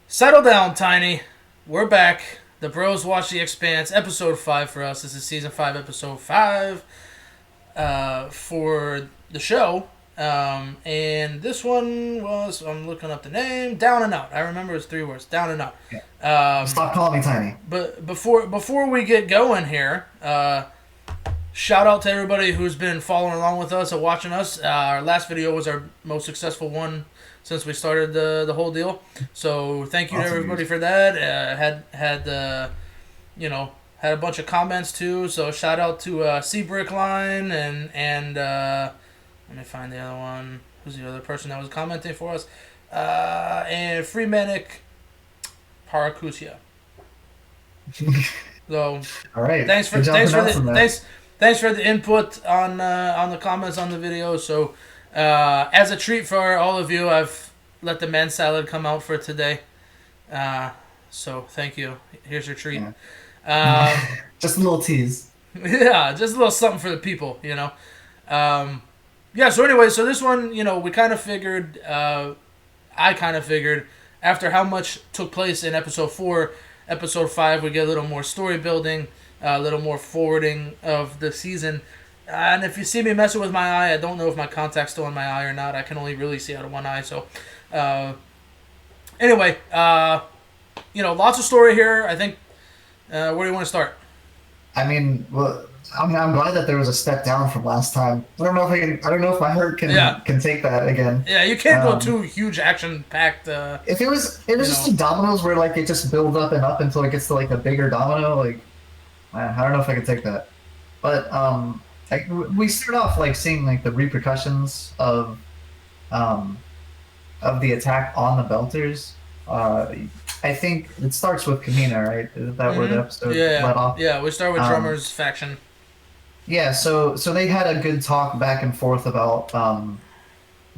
Settle down, Tiny. We're back. The bros watch the Expanse, episode 5 for us. This is season 5, episode 5 for the show. And this one was, I'm looking up the name, Down and Out. I remember it's 3 words, Down and Out. Yeah. Um, Stop calling me tiny. but before we get going here, shout out to everybody who's been following along with us and watching us. Our last video was our most successful one since we started the whole deal. So thank you to Awesome everybody news. for that. Had a bunch of comments too. So shout out to Sea Brickline and let me find the other one. Who's the other person that was commenting for us? And Freemanic Paracusia. So All right. thanks for Good job thanks for pronouncing the that. thanks for the input on the comments on the video. So as a treat for all of you, I've let the man salad come out for today. So thank you. Here's your treat. Yeah. Um, Just a little tease. yeah, just a little something for the people, you know. Yeah. So anyway, so this one, we kind of figured. I kind of figured after how much took place in episode 4, episode 5, we get a little more story building, a little more forwarding of the season. And if you see me messing with my eye, I don't know if my contact's still in my eye or not. I can only really see out of one eye. So, uh, anyway, lots of story here. I think. Where do you want to start? I mean, well, I'm glad that there was a step down from last time. I don't know if I can. I don't know if my heart Yeah, can take that again. yeah. You can't go Um, too huge action packed. if it was You just know. like dominoes where like it just builds up and up until it gets to like a bigger domino. Like I don't know if I could take that. But like we start off like seeing like the repercussions um of the attack on the Belters. Uh, I think it starts with Kamina, right? Is that where the episode Yeah, let off? yeah. We start with Um, drummer's faction. yeah, so they had a good talk back and forth about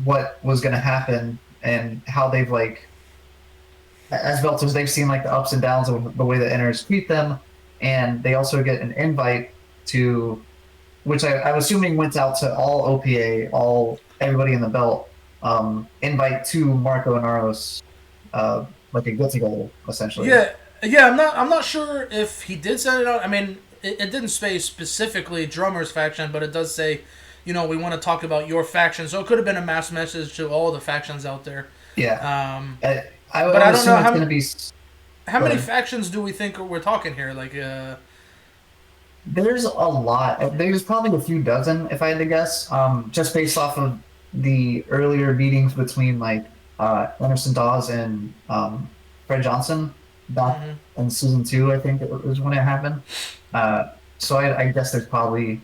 what was going to happen and how they've like as Belters they've seen like the ups and downs of the way the inners treat them, and they also get an invite to which I'm assuming went out to all OPA, all everybody in the belt, invite to Marco and Aros, like a get together essentially. Yeah, yeah. I'm not sure if he did send it out. I mean, it didn't say specifically drummer's faction, but it does say, we want to talk about your faction. So it could have been a mass message to all the factions out there. Yeah, Um, I but would I don't know assume it's going to be. how Go many ahead. factions do we think we're talking here? Like, There's a lot. There's probably a few dozen, if I had to guess, just based off of the earlier meetings between like Anderson Dawes and Fred Johnson back mhm. in season 2. I think it was when it happened. So I guess there's probably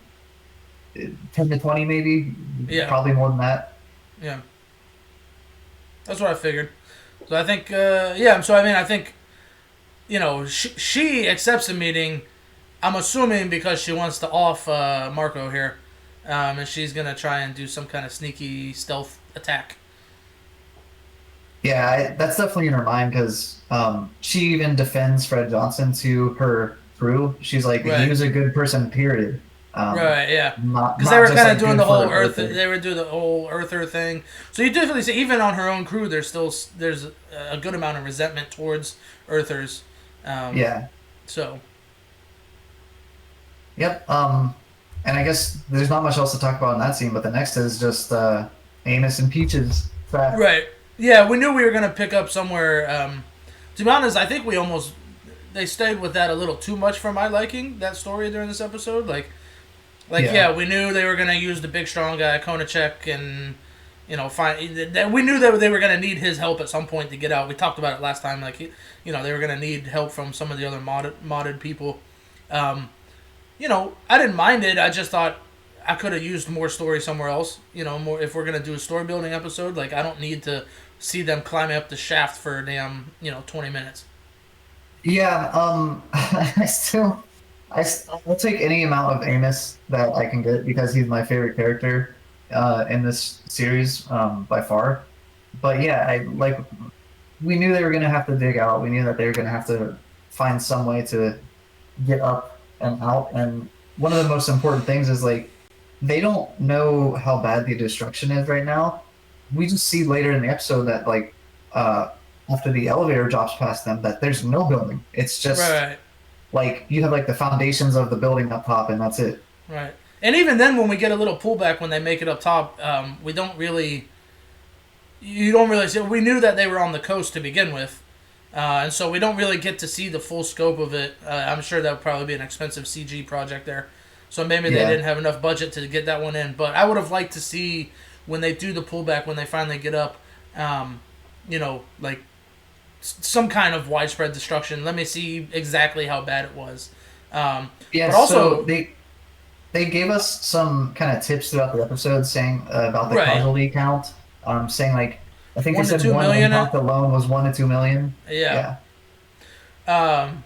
10 to 20, maybe, Yeah, probably more than that. yeah. That's what I figured. So I think, yeah. So I mean, I think, she accepts the meeting. I'm assuming because she wants to off Marco here, and she's gonna try and do some kind of sneaky stealth attack. Yeah, that's definitely in her mind because she even defends Fred Johnson to her crew. She's like, he Right, was a good person, period. right, yeah. Not Because they not were just kind of like doing good the whole for Earth. Earther. They were doing the whole Earther thing. So you definitely see, even on her own crew, there's a good amount of resentment towards Earthers. Um, Yeah. so Yep. And I guess there's not much else to talk about in that scene, but the next is just Amos and Peach's trap. right, yeah. We knew we were gonna pick up somewhere. To be honest, I think we almost they stayed with that a little too much for my liking. That story during this episode, like Yeah. yeah, we knew they were gonna use the big strong guy Konachek, and find that we knew that they were gonna need his help at some point to get out. We talked about it last time. Like they were gonna need help from some of the other modded people. Um, I didn't mind it. I just thought I could have used more story somewhere else. More if we're gonna do a story building episode. Like I don't need to see them climbing up the shaft for a damn 20 minutes. Yeah. I still, I'll take any amount of Amos that I can get because he's my favorite character in this series by far. But yeah, I like. We knew they were gonna have to dig out. We knew that they were gonna have to find some way to get up and out. And one of the most important things is like they don't know how bad the destruction is right now. We just see later in the episode that like uh, after the elevator drops past them that there's no building. It's just Right. like you have like the foundations of the building up top, and that's it. Right. And even then, when we get a little pullback when they make it up top, we don't really. You don't really see. We knew that they were on the coast to begin with, and so we don't really get to see the full scope of it. I'm sure that would probably be an expensive CG project there, so maybe they Yeah, didn't have enough budget to get that one in. But I would have liked to see when they do the pullback when they finally get up, like some kind of widespread destruction. Let me see exactly how bad it was. yeah. But So also, they gave us some kind of tips throughout the episode saying about the right, casualty count. Saying like I think they one to said two one million. impact alone was 1 to 2 million. Yeah. Yeah, Um,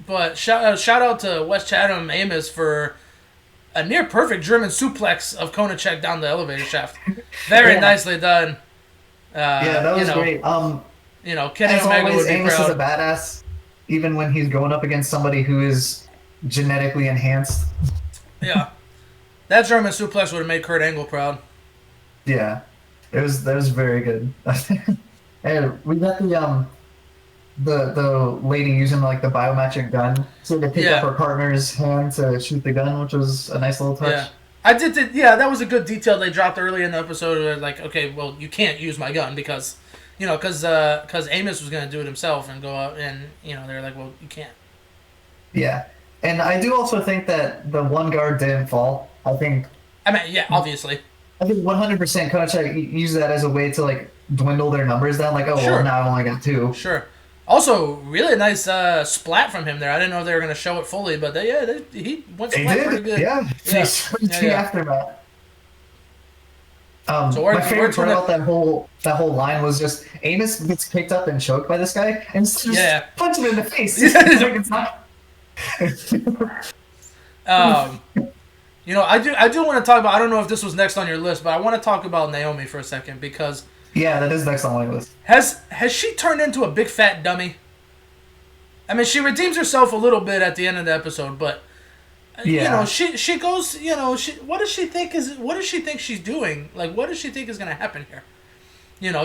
but shout out to West Chatham Amos for a near perfect German suplex of Konachek down the elevator shaft. Very yeah, nicely done. yeah. That You was know, great. Kenny As Omega always, would be Amos is a proud. badass, even when he's going up against somebody who is genetically enhanced. Yeah, that German suplex would have made Kurt Angle proud. Yeah, it was that was very good. And we got the lady using like the biometric gun to pick up Yeah, her partner's hand to shoot the gun, which was a nice little yeah. touch. Yeah, that was a good detail they dropped early in the episode. Where like, okay, well, you can't use my gun because, because Amos was gonna do it himself and go out and they're like, well, you can't. Yeah, and I do also think that the one guard didn't fall. I mean, yeah, obviously, I think 100% Koenigsegg use that as a way to like dwindle their numbers down. Like, oh well, sure. now I only got two. Sure. Also, really nice splat from him there. I didn't know if they were going to show it fully, but he went They splat pretty did, good. yeah. They Yeah, showed yeah, the yeah. aftermath. So My we're favorite part tuna. about that whole line was just Amos gets picked up and choked by this guy, and just Yeah. punch him in the face. Just like Yeah. it's not. um, I do want to talk about. I don't know if this was next on your list, but I want to talk about Naomi for a second because Yeah, that is next on my list. has she turned into a big fat dummy? I mean, she redeems herself a little bit at the end of the episode, but Yeah, she goes. What does she think she's doing? Like, what does she think is going to happen here?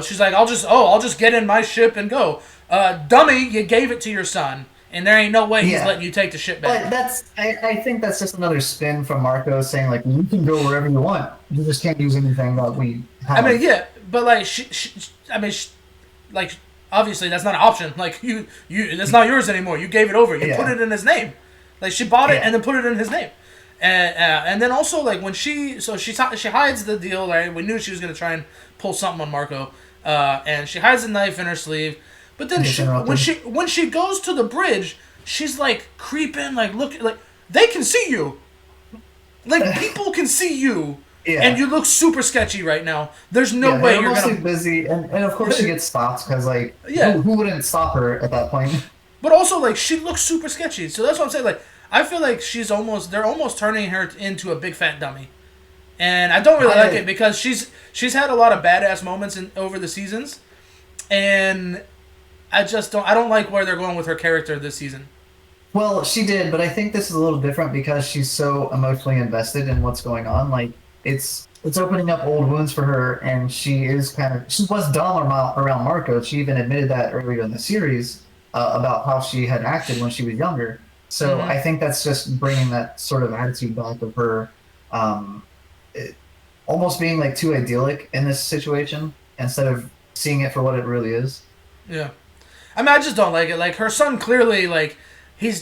She's like, I'll just get in my ship and go. Dummy, you gave it to your son, and there ain't no way he's yeah. letting you take the ship But back. I think that's just another spin from Marco saying like you can go wherever you want. You just can't use anything that we I mean, have. yeah, but like, like, obviously that's not an option. Like, that's not yours anymore. You gave it over. You put Yeah, it in his name. Like, she bought it and yeah, then put it in his name. And then also like when she hides the deal. Right, we knew she was gonna try and pull something on Marco, and she hides the knife in her sleeve. But then gets when interrupted. she goes to the bridge, she's like creeping, like look, like they can see you, like people can see you, and Yeah, you look super sketchy right now. There's no yeah. way They're you're mostly gonna, busy, and of course she gets stopped because like yeah. who wouldn't stop her at that point? But also like she looks super sketchy. So that's what I'm saying. Like I feel like they're almost turning her into a big fat dummy. And I don't really like it I because she's had a lot of badass moments over the seasons, and I don't like where they're going with her character this season. Well, she did, but I think this is a little different because she's so emotionally invested in what's going on. Like it's opening up old wounds for her, and she was dumb around Marco. She even admitted that earlier in the series about how she had acted when she was younger. So Mm-hmm. I think that's just bringing that sort of attitude back of her, um, it, almost being like too idyllic in this situation instead of seeing it for what it really is. Yeah. I mean, I just don't like it. Like her son clearly, like he's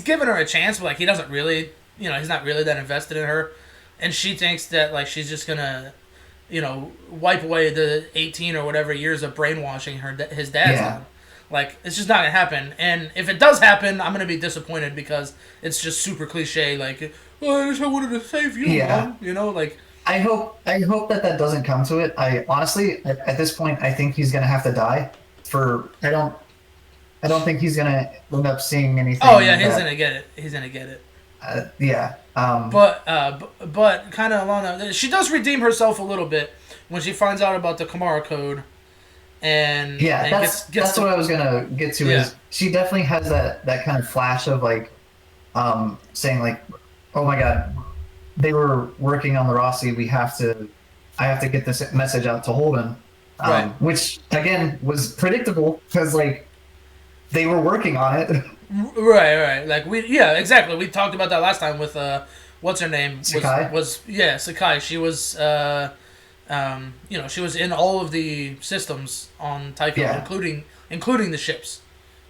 given her a chance, but like he doesn't really, he's not really that invested in her, and she thinks that like she's just gonna, wipe away the 18 or whatever years of brainwashing his dad's Yeah. on. Like it's just not gonna happen. And if it does happen, I'm gonna be disappointed because it's just super cliche. Like, oh, I just wanted to save you, Yeah. mom. Like I hope that doesn't come to it. I honestly, at this point, I think he's gonna have to die. I don't think he's gonna end up seeing oh yeah, anything he's that. gonna get it. He's gonna get it. Yeah. But kind of along that, she does redeem herself a little bit when she finds out about the Kamara code and Yeah. gets That's to what I was gonna get to. yeah Is she definitely has that kind of flash of like, saying like, oh my god, they were working on the Rossi. I have to get this message out to Holden. Right. Which again was predictable because like they were working on it. Right. Like yeah, exactly. We talked about that last time with what's her name Sakai. was yeah Sakai. She was she was in all of the systems on Tycho, Yeah, including the ships.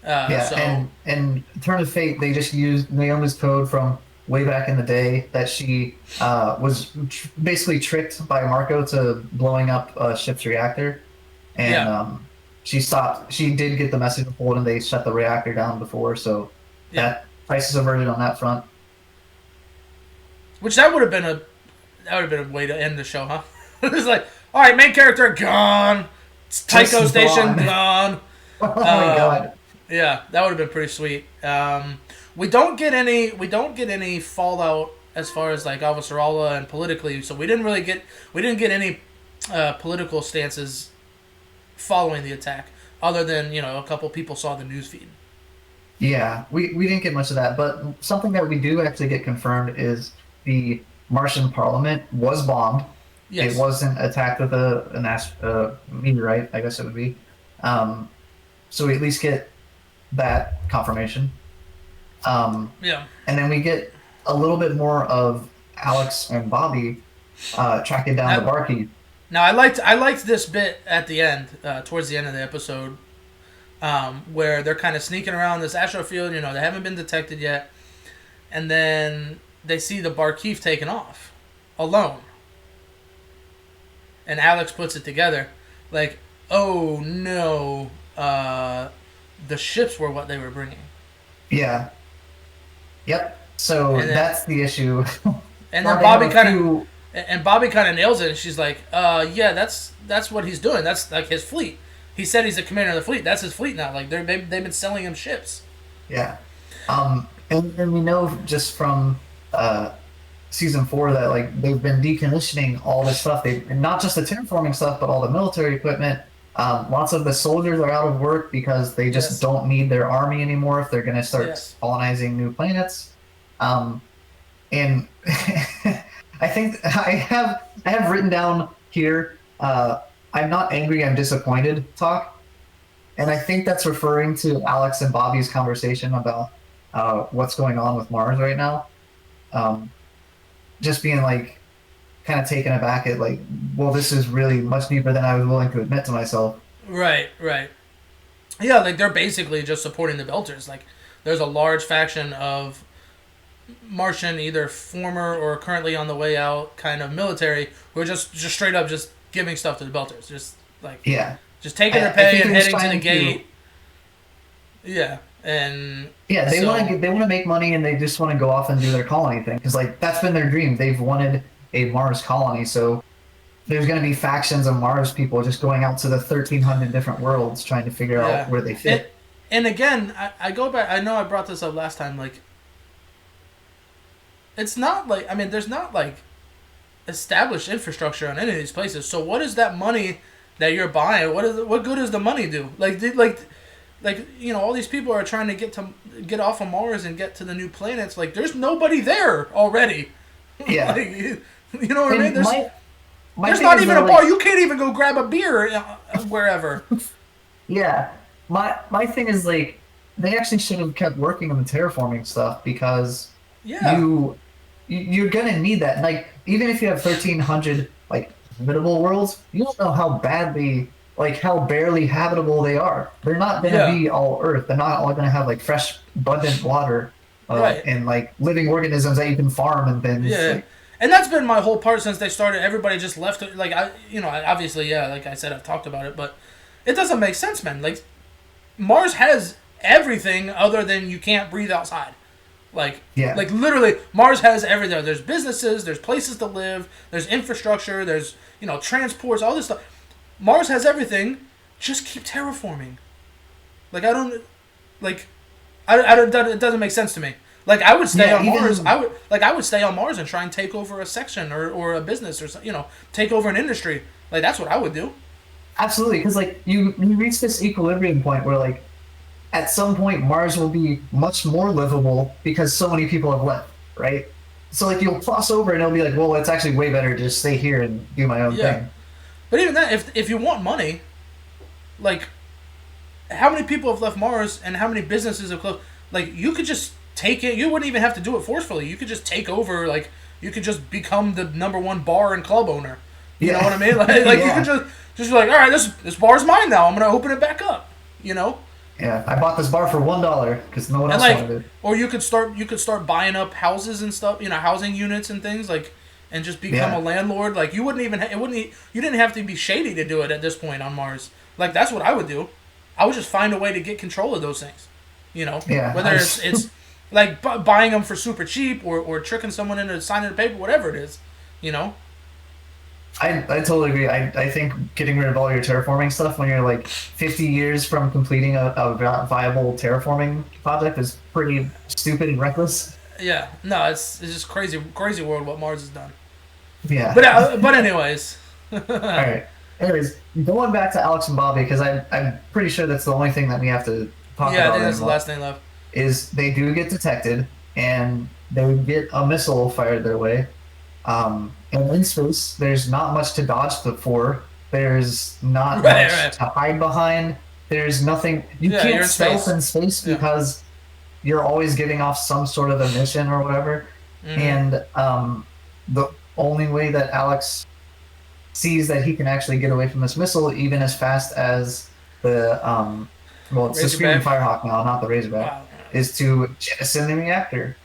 yeah, So and Turn of Fate they just used Naomi's code from way back in the day that she was basically tricked by Marco to blowing up a ship's reactor, and yeah, she stopped. She did get the message before, and they shut the reactor down before, so yeah. that price is averted on that front. Which that would have been a way to end the show, huh? It's like, all right, main character gone, Tycho Just Station gone. gone. Oh my Um, god. yeah, that would have been pretty sweet. We don't get any fallout as far as like Avasarala and politically, so we didn't get any political stances following the attack, other than a couple people saw the news feed. Yeah, we didn't get much of that, but something that we do actually get confirmed is the Martian Parliament was bombed. It Yes. wasn't attacked with a meteorite, I guess it would be. Um, so we at least get that confirmation. Yeah. And then we get a little bit more of Alex and Bobby tracking down the Now, barkeep. now I liked this bit at the end, towards the end of the episode, where they're kind of sneaking around this astrofield. They haven't been detected yet, and then they see the Barkeef taken off alone, and Alex puts it together, like, oh no, the ships were what they were bringing, Yeah, yep. So and then that's the issue. and Now then they have Bobby a kind of few. and Bobby kind of nails it, and she's like, yeah, that's what he's doing. That's like his fleet. He said he's the commander of the fleet. That's his fleet now. Like they've been selling him ships. Yeah. And we know just from season four that like they've been decommissioning all this stuff. They and not just the terraforming stuff, but all the military equipment. Lots of the soldiers are out of work because they just Yes. don't need their army anymore if they're going to start Yes. colonizing new planets. Um, and I think I have written down here. I'm not angry. I'm disappointed. Talk. And I think that's referring to Alex and Bobby's conversation about what's going on with Mars right now. Um, just being like kind of taken aback at like, well, this is really much deeper than I was willing to admit to myself. Right. Right. Yeah. Like they're basically just supporting the Belters. Like there's a large faction of Martian, either former or currently on the way out, kind of military, who are just straight up just giving stuff to the Belters. Just like Yeah, just taking their I pay think and they're just heading to the trying to. gate. Yeah. And Yeah, so they want to make money and they just want to go off and do their colony thing because like that's been their dream. They've wanted a Mars colony, so there's going to be factions of Mars people just going out to the 1,300 different worlds trying to figure out yeah. where they And fit. and again, I go back. I know I brought this up last time. Like it's not like, I mean, there's not like established infrastructure on any of these places. So what is that money that you're buying? What good does the money do? Like all these people are trying to get off of Mars and get to the new planets. Like there's nobody there already. Yeah, Like you know what I mean? and my There's thing not is even though, a bar. like, You can't even go grab a beer wherever. yeah, my thing is like they actually should have kept working on the terraforming stuff because Yeah. you you're gonna need that. Like even if you have 1,300 like habitable worlds, you don't know how badly like how barely habitable they are. They're not gonna Yeah. be all Earth. They're not all gonna have like fresh, abundant water Right. and like living organisms that you can farm and things. Yeah. Like And that's been my whole part since they started. Everybody just left it. Like obviously, yeah. Like I said, I've talked about it, but it doesn't make sense, man. Like Mars has everything other than you can't breathe outside. Like, yeah, like literally, Mars has everything. There's businesses, there's places to live, there's infrastructure, there's transports, all this stuff. Mars has everything. Just keep terraforming. Like I don't, like, I don't. It doesn't make sense to me. Like I would stay yeah. on Mars. Even I would stay on Mars and try and take over a section or a business or take over an industry. Like that's what I would do. absolutely because like you reach this equilibrium point where like at some point Mars will be much more livable because so many people have left, right? So like you'll cross over and it'll be like, well, it's actually way better to just stay here and do my own Yeah. thing. But even that, if you want money, like, how many people have left Mars and how many businesses have closed? Like, you could just take it. You wouldn't even have to do it forcefully. You could just take over. Like, you could just become the #1 bar and club owner. You know what I mean? Like you could just be like, all right, this bar's mine now. I'm gonna open it back up. You know? Yeah, I bought this bar for $1 because no one else wanted it. Or you could start buying up houses and stuff. You know, housing units and things like, and just become a landlord. Like, you wouldn't even you didn't have to be shady to do it at this point on Mars. Like, that's what I would do. I would just find a way to get control of those things. You know, whether it's like buying them for super cheap or tricking someone into signing a paper, whatever it is. You know. I totally agree. I think getting rid of all your terraforming stuff when you're like 50 years from completing a viable terraforming project is pretty stupid and reckless. Yeah, no, it's just crazy world what Mars has done. Yeah. But anyways. All right. Anyways, going back to Alex and Bobby, because I'm pretty sure that's the only thing that we have to talk about. Yeah, I think that's the last thing left. Is they do get detected and they get a missile fired their way. And in space, there's not much to dodge for. There's not much to hide behind. There's nothing. You can't stealth in space because you're always giving off some sort of emission or whatever. Mm-hmm. And the only way that Alex sees that he can actually get away from this missile, even as fast as the it's the Screaming Firehawk now, not the Razorback, is to jettison the reactor.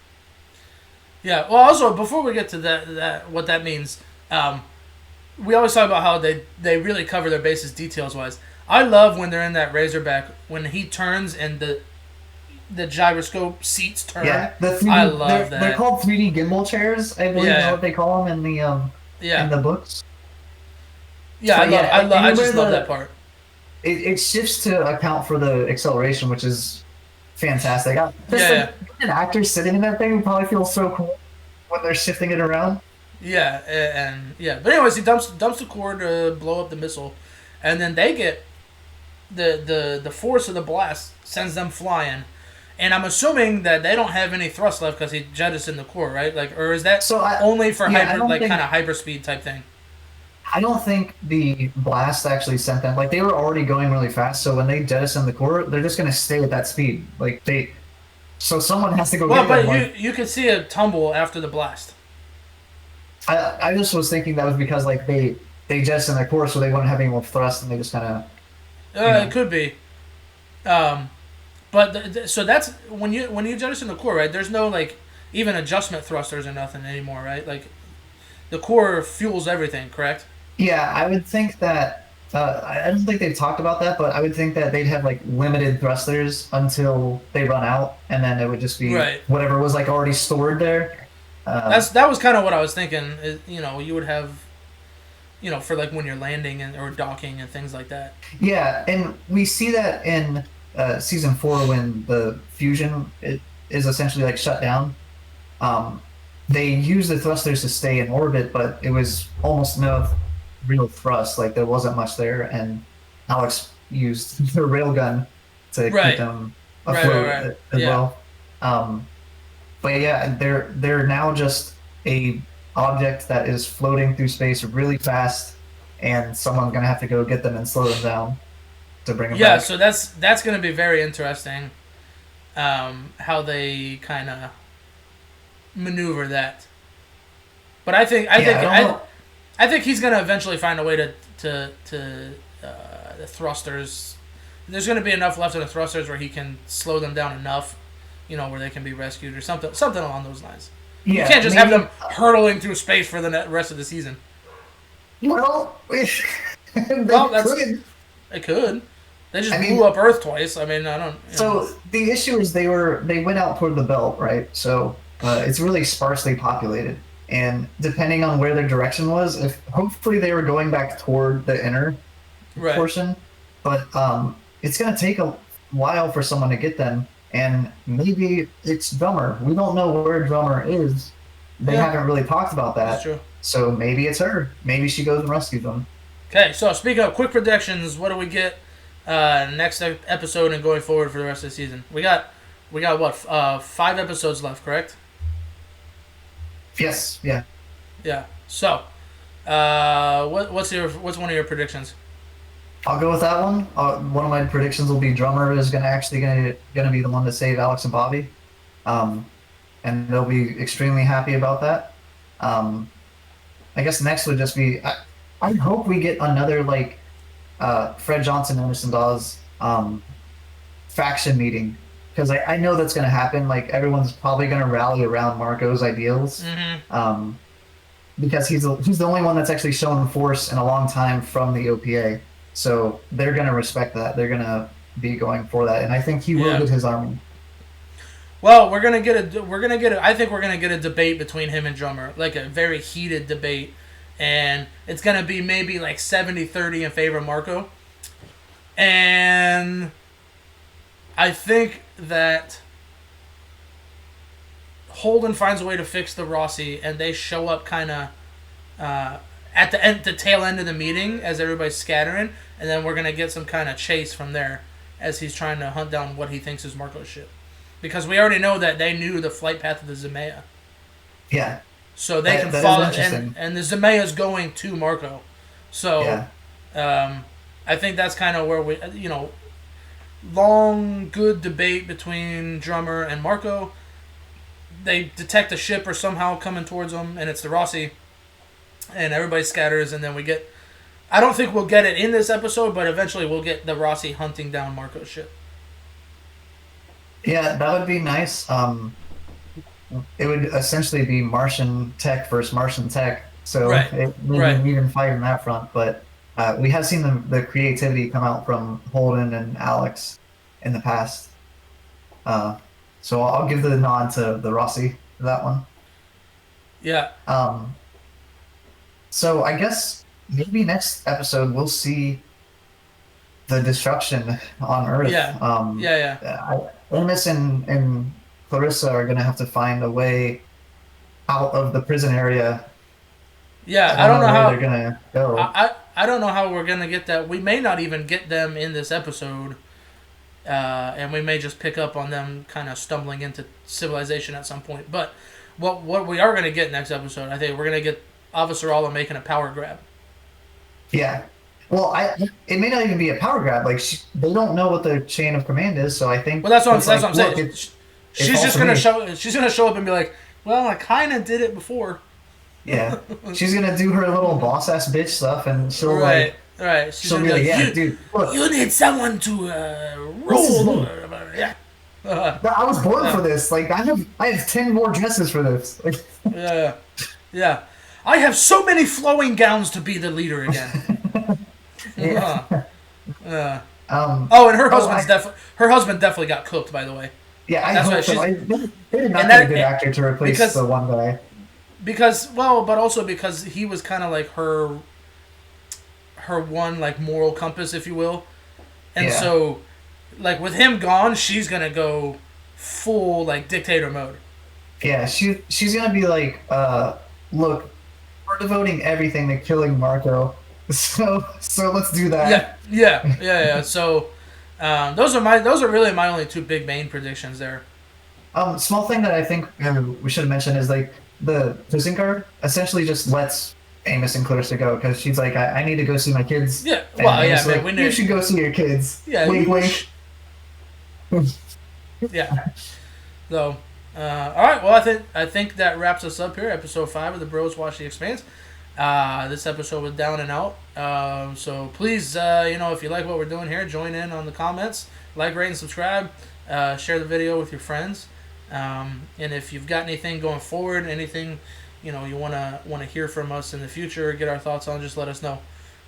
Yeah. Well, also before we get to that what that means, we always talk about how they really cover their bases details wise. I love when they're in that Razorback when he turns and the gyroscope seats turn. Yeah, I love that. They're called 3D gimbal chairs. I believe is what they call them in the books. Yeah, I just love that part. It shifts to account for the acceleration, which is fantastic. An actor sitting in that thing would probably feel so cool when they're shifting it around. Yeah, but anyways, he dumps the core to blow up the missile, and then they get the force of the blast sends them flying, and I'm assuming that they don't have any thrust left because he jettisoned the core, right? Like, or is that only for kind of hyperspeed type thing? I don't think the blast actually sent them. Like, they were already going really fast, so when they jettison the core, they're just going to stay at that speed. Like, so someone has to go get them. But you could see a tumble after the blast. I just was thinking that was because, like, they jettisoned their core, so they wouldn't have any more thrust, and they just kind of... It could be. So that's... When you jettison the core, right, there's no, like, even adjustment thrusters or nothing anymore, right? Like, the core fuels everything, correct? Yeah, I would think that I don't think they've talked about that, but I would think that they'd have like limited thrusters until they run out, and then it would just be whatever was like already stored there. That was kind of what I was thinking. You would have, for like when you're landing or docking and things like that. Yeah, and we see that in season 4 when the fusion is essentially like shut down. They use the thrusters to stay in orbit, but it was almost no real thrust. Like, there wasn't much there, and Alex used the railgun to keep them afloat as well. But yeah, they're now just a object that is floating through space really fast, and someone's gonna have to go get them and slow them down to bring them back. Yeah, so that's gonna be very interesting. How they kind of maneuver that, but I think he's gonna eventually find a way to the thrusters. There's gonna be enough left of the thrusters where he can slow them down enough, where they can be rescued or something along those lines. You can't just have them hurtling through space for the rest of the season. Well, it could. They just blew up Earth twice. I mean, I don't. So the issue is they went out toward the belt, right? So. It's really sparsely populated, and depending on where their direction was, hopefully they were going back toward the inner portion, but it's going to take a while for someone to get them, and maybe it's Drummer. We don't know where Drummer is. They haven't really talked about that. That's true. So maybe it's her. Maybe she goes and rescues them. Okay, so speaking of quick predictions, what do we get next episode and going forward for the rest of the season? We got what? 5 episodes left, correct? Yes. Yeah. Yeah. So, What's one of your predictions? I'll go with that one. One of my predictions will be Drummer is gonna be the one to save Alex and Bobby, um, and they'll be extremely happy about that. Um, I guess next would just be I hope we get another like Fred Johnson, Anderson Dawes faction meeting because I know that's gonna happen. Like everyone's probably gonna rally around Marco's ideals. Because he's the only one that's actually shown force in a long time from the OPA. So they're gonna respect that. They're gonna be going for that, and I think he will get his army. Well, we're gonna get a. I think we're gonna get a debate between him and Drummer, like a very heated debate, and it's gonna be maybe like 70-30 in favor of Marco. And I think that Holden finds a way to fix the Rossi, and they show up kind of at the tail end of the meeting as everybody's scattering, and then we're gonna get some kind of chase from there as he's trying to hunt down what he thinks is Marco's ship, because we already know that they knew the flight path of the Zemea. Yeah. So they can follow, and the Zemea is going to Marco. So, I think that's kind of where we, long good debate between Drummer and Marco. They detect a ship or somehow coming towards them, and it's the Rossi, and everybody scatters, and then we get. I don't think we'll get it in this episode, but eventually we'll get the Rossi hunting down Marco's ship. Yeah, that would be nice. It would essentially be Martian tech versus Martian tech, so it wouldn't even fight on that front. But we have seen the creativity come out from Holden and Alex in the past. So I'll give the nod to the Rossi for that one. Yeah. So I guess maybe next episode we'll see the destruction on Earth. Yeah. Amos and Clarissa are going to have to find a way out of the prison area. Yeah, I don't know how they're going to go. I don't know how we're going to get that. We may not even get them in this episode. And we may just pick up on them kind of stumbling into civilization at some point. But what we are going to get next episode, I think we're going to get Officer Alla making a power grab. Yeah. Well, it may not even be a power grab. Like they don't know what the chain of command is, so I think. Well, that's what I'm saying. She's just going to show. She's going to show up and be like, "Well, I kind of did it before." Yeah. She's going to do her little boss ass bitch stuff, and she'll Right. She'll be like, "Yeah, dude, look, you need someone to roll." Yeah. I was born for this. Like I have 10 more dresses for this. Like, yeah. I have so many flowing gowns to be the leader again. And her husband definitely got cooked, by the way. Yeah, I hope so. They did not get a good actor to replace the one guy. But also because he was kind of like her one like moral compass, if you will, and so like with him gone, she's gonna go full like dictator mode. Yeah, she's gonna be like, look, we're devoting everything to killing Marco, so let's do that. Yeah. So those are really my only two big main predictions there. Small thing that I think we should mention is like the prison guard essentially just lets Amos and Clarissa go because she's like, I need to go see my kids. Yeah, well, yeah, man, like, you should go see your kids. Yeah, wink, wink. Yeah. So, all right. Well, I think that wraps us up here. Episode 5 of the Bros Watch the Expanse. This episode was down and out. So please, if you like what we're doing here, join in on the comments, like, rate, and subscribe. Share the video with your friends. And if you've got anything going forward, anything you wanna hear from us in the future, get our thoughts on, just let us know.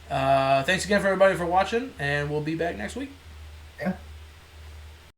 Thanks again for everybody for watching, and we'll be back next week. Yeah.